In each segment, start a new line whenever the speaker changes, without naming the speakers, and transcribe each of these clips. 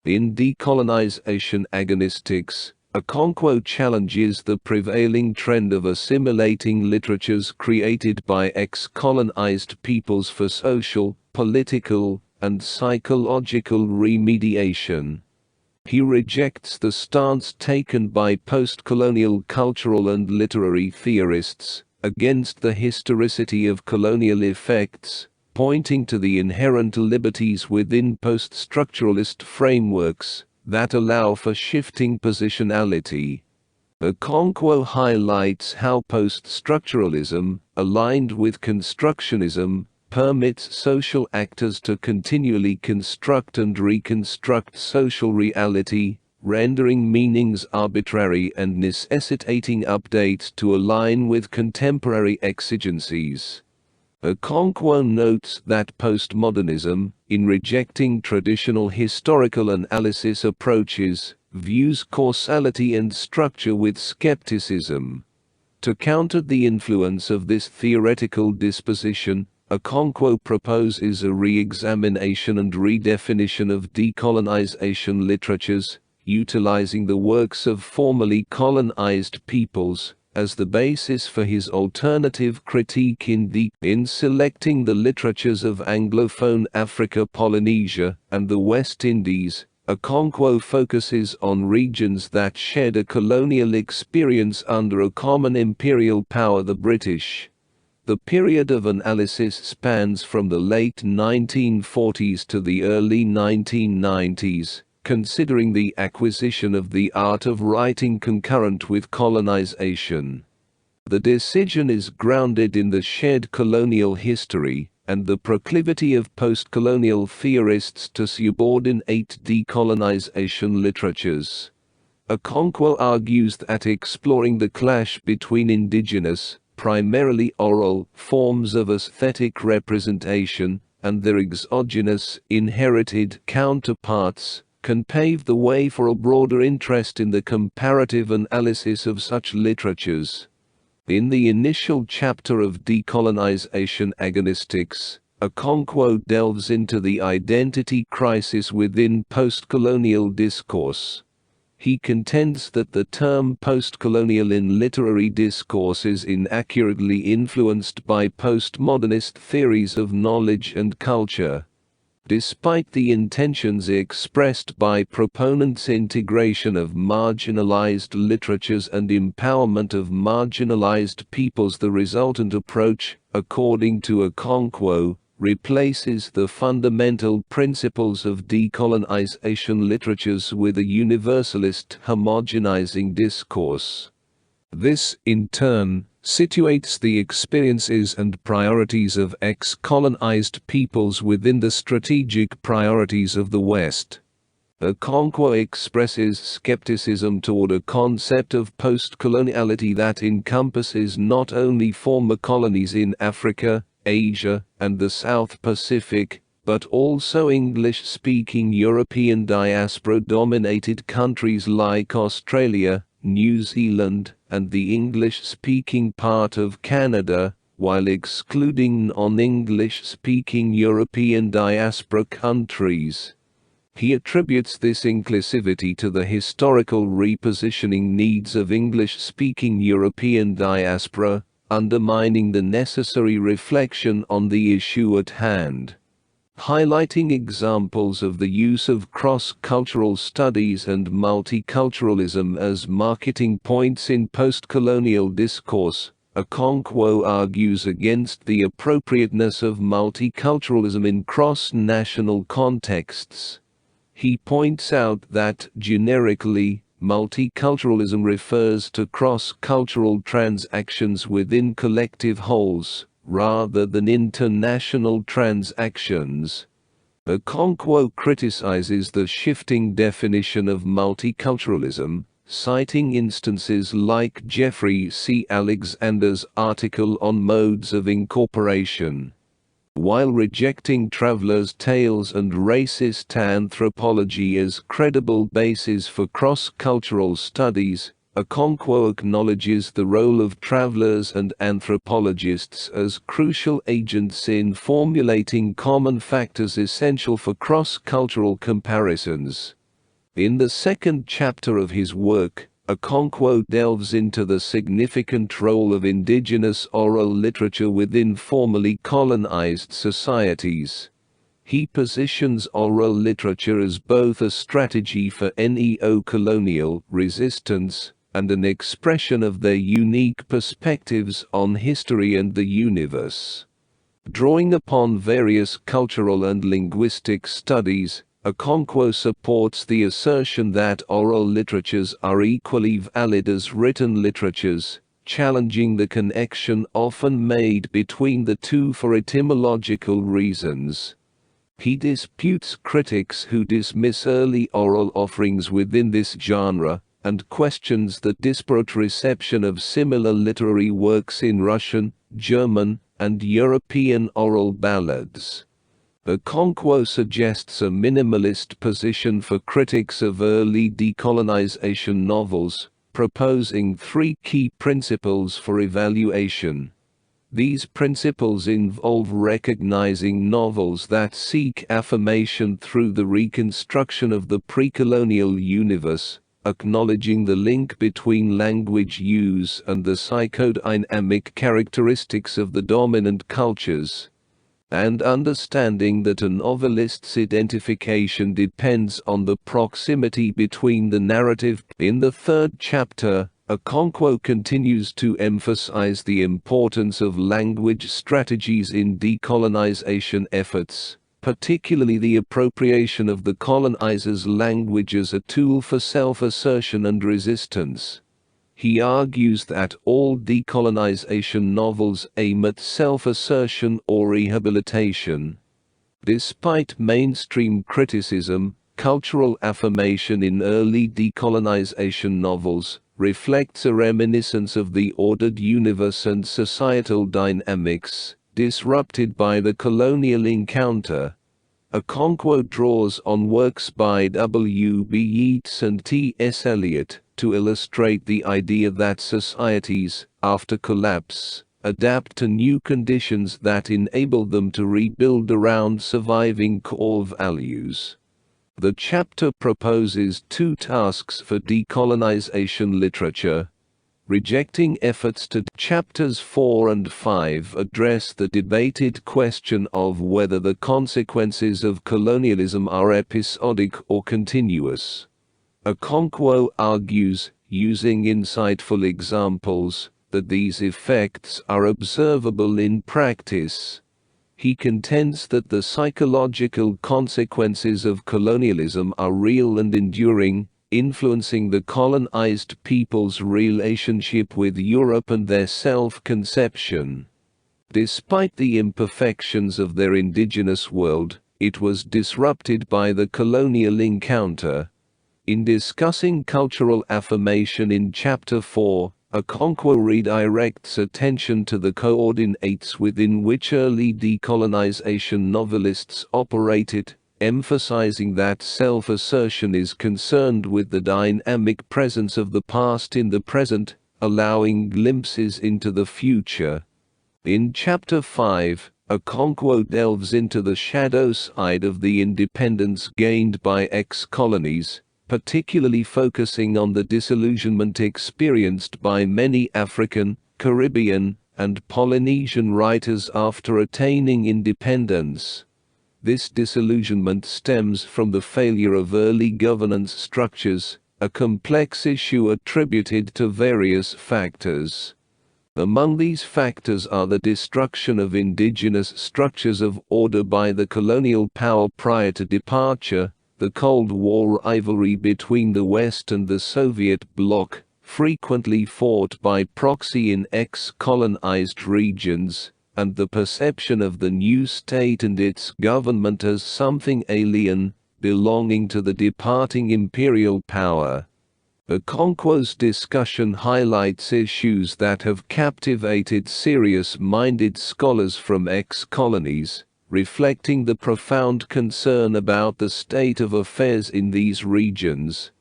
In Decolonization Agnostics, Okonkwo challenges the prevailing trend of assimilating literatures created by ex-colonized peoples for social, political, and psychological remediation. He rejects the stance taken by postcolonial cultural and literary theorists against the historicity of colonial effects, pointing to the inherent liberties within post-structuralist frameworks that allow for shifting positionality. Okonkwo highlights how post-structuralism, aligned with constructionism, permits social actors to continually construct and reconstruct social reality, rendering meanings arbitrary and necessitating updates to align with contemporary exigencies. Okonkwo notes that postmodernism, in rejecting traditional historical analysis approaches, views causality and structure with skepticism. To counter the influence of this theoretical disposition, Okonkwo proposes a re-examination and redefinition of decolonization literatures, utilizing the works of formerly colonized peoples as the basis for his alternative critique in selecting the literatures of Anglophone Africa, Polynesia, and the West Indies. Okonkwo focuses on regions that shared a colonial experience under a common imperial power, the British. The period of analysis spans from the late 1940s to the early 1990s, considering the acquisition of the art of writing concurrent with colonization. The decision is grounded in the shared colonial history and the proclivity of postcolonial theorists to subordinate decolonization literatures. Okonkwo argues that exploring the clash between indigenous, primarily oral, forms of aesthetic representation and their exogenous, inherited counterparts can pave the way for a broader interest in the comparative analysis of such literatures. In the initial chapter of Decolonization Agnostics, Okonkwo delves into the identity crisis within postcolonial discourse. He contends that the term postcolonial in literary discourse is inaccurately influenced by postmodernist theories of knowledge and culture. Despite the intentions expressed by proponents' integration of marginalized literatures and empowerment of marginalized peoples, the resultant approach, according to Okonkwo, replaces the fundamental principles of decolonization literatures with a universalist homogenizing discourse. This, in turn, situates the experiences and priorities of ex-colonized peoples within the strategic priorities of the West. Okonkwo expresses skepticism toward a concept of post-coloniality that encompasses not only former colonies in Africa, Asia, and the South Pacific, but also English-speaking European diaspora-dominated countries like Australia, New Zealand, and the English-speaking part of Canada, while excluding non-English-speaking European diaspora countries. He attributes this inclusivity to the historical repositioning needs of English-speaking European diaspora, undermining the necessary reflection on the issue at hand. Highlighting examples of the use of cross-cultural studies and multiculturalism as marketing points in post-colonial discourse, Okonkwo argues against the appropriateness of multiculturalism in cross-national contexts. He points out that, generically, multiculturalism refers to cross-cultural transactions within collective wholes, rather than international transactions. Okonkwo criticizes the shifting definition of multiculturalism, citing instances like Jeffrey C. Alexander's article on modes of incorporation. While rejecting travelers' tales and racist anthropology as credible bases for cross-cultural studies, Okonkwo acknowledges the role of travelers and anthropologists as crucial agents in formulating common factors essential for cross-cultural comparisons. In the second chapter of his work, Okonkwo delves into the significant role of indigenous oral literature within formerly colonized societies. He positions oral literature as both a strategy for neo-colonial resistance and an expression of their unique perspectives on history and the universe. Drawing upon various cultural and linguistic studies, Okonkwo supports the assertion that oral literatures are equally valid as written literatures, challenging the connection often made between the two for etymological reasons. He disputes critics who dismiss early oral offerings within this genre, and questions the disparate reception of similar literary works in Russian, German, and European oral ballads. Okonkwo suggests a minimalist position for critics of early decolonization novels, proposing 3 key principles for evaluation. These principles involve recognizing novels that seek affirmation through the reconstruction of the pre-colonial universe, acknowledging the link between language use and the psychodynamic characteristics of the dominant cultures, and understanding that a novelist's identification depends on the proximity between the narrative. In the third chapter, Okonkwo continues to emphasize the importance of language strategies in decolonization efforts, particularly the appropriation of the colonizer's language as a tool for self-assertion and resistance. He argues that all decolonization novels aim at self-assertion or rehabilitation. Despite mainstream criticism, cultural affirmation in early decolonization novels reflects a reminiscence of the ordered universe and societal dynamics disrupted by the colonial encounter. Okonkwo draws on works by W. B. Yeats and T. S. Eliot to illustrate the idea that societies, after collapse, adapt to new conditions that enable them to rebuild around surviving core values. The chapter proposes 2 tasks for decolonization literature. Rejecting efforts to chapters 4 and 5 address the debated question of whether the consequences of colonialism are episodic or continuous. Okonkwo argues, using insightful examples, that these effects are observable in practice. He contends that the psychological consequences of colonialism are real and enduring, influencing the colonized people's relationship with Europe and their self-conception. Despite the imperfections of their indigenous world, it was disrupted by the colonial encounter. In discussing cultural affirmation in Chapter 4, Okonkwo redirects attention to the coordinates within which early decolonization novelists operated, emphasizing that self-assertion is concerned with the dynamic presence of the past in the present, allowing glimpses into the future. In Chapter 5, Okonkwo delves into the shadow side of the independence gained by ex-colonies, particularly focusing on the disillusionment experienced by many African, Caribbean, and Polynesian writers after attaining independence. This disillusionment stems from the failure of early governance structures, a complex issue attributed to various factors. Among these factors are the destruction of indigenous structures of order by the colonial power prior to departure, the Cold War rivalry between the West and the Soviet bloc, frequently fought by proxy in ex-colonized regions, and the perception of the new state and its government as something alien, belonging to the departing imperial power. Okonkwo's discussion highlights issues that have captivated serious-minded scholars from ex-colonies, reflecting the profound concern about the state of affairs in these regions.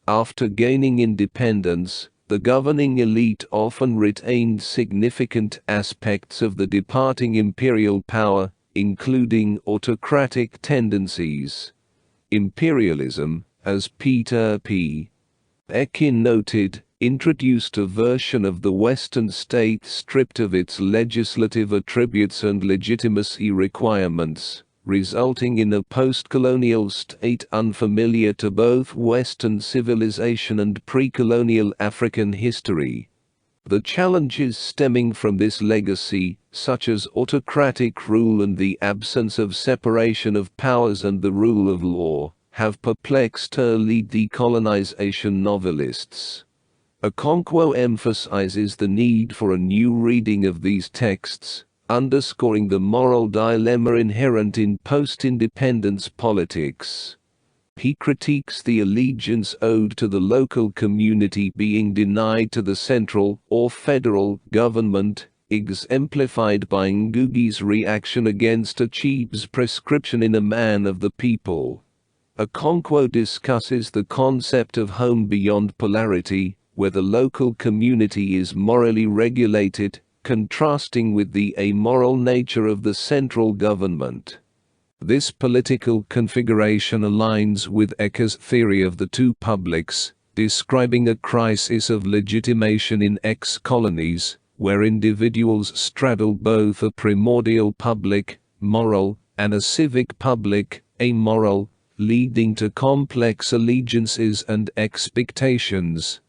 After gaining independence, the governing elite often retained significant aspects of the departing imperial power, including autocratic tendencies. Imperialism, As Peter P. Ekin noted, introduced a version of the Western state stripped of its legislative attributes and legitimacy requirements, resulting in a post-colonial state unfamiliar to both Western civilization and pre-colonial African history. The challenges stemming from this legacy, such as autocratic rule and the absence of separation of powers and the rule of law, have perplexed early decolonization novelists. Okonkwo emphasizes the need for a new reading of these texts, underscoring the moral dilemma inherent in post-independence politics. He critiques the allegiance owed to the local community being denied to the central or federal government, exemplified by Ngugi's reaction against Achib's prescription in A Man of the People. Okonkwo discusses the concept of home beyond polarity, where the local community is morally regulated, contrasting with the amoral nature of the central government. This political configuration aligns with Ecker's theory of the two publics, describing a crisis of legitimation in ex-colonies, where individuals straddle both a primordial public, moral, and a civic public, amoral, leading to complex allegiances and expectations.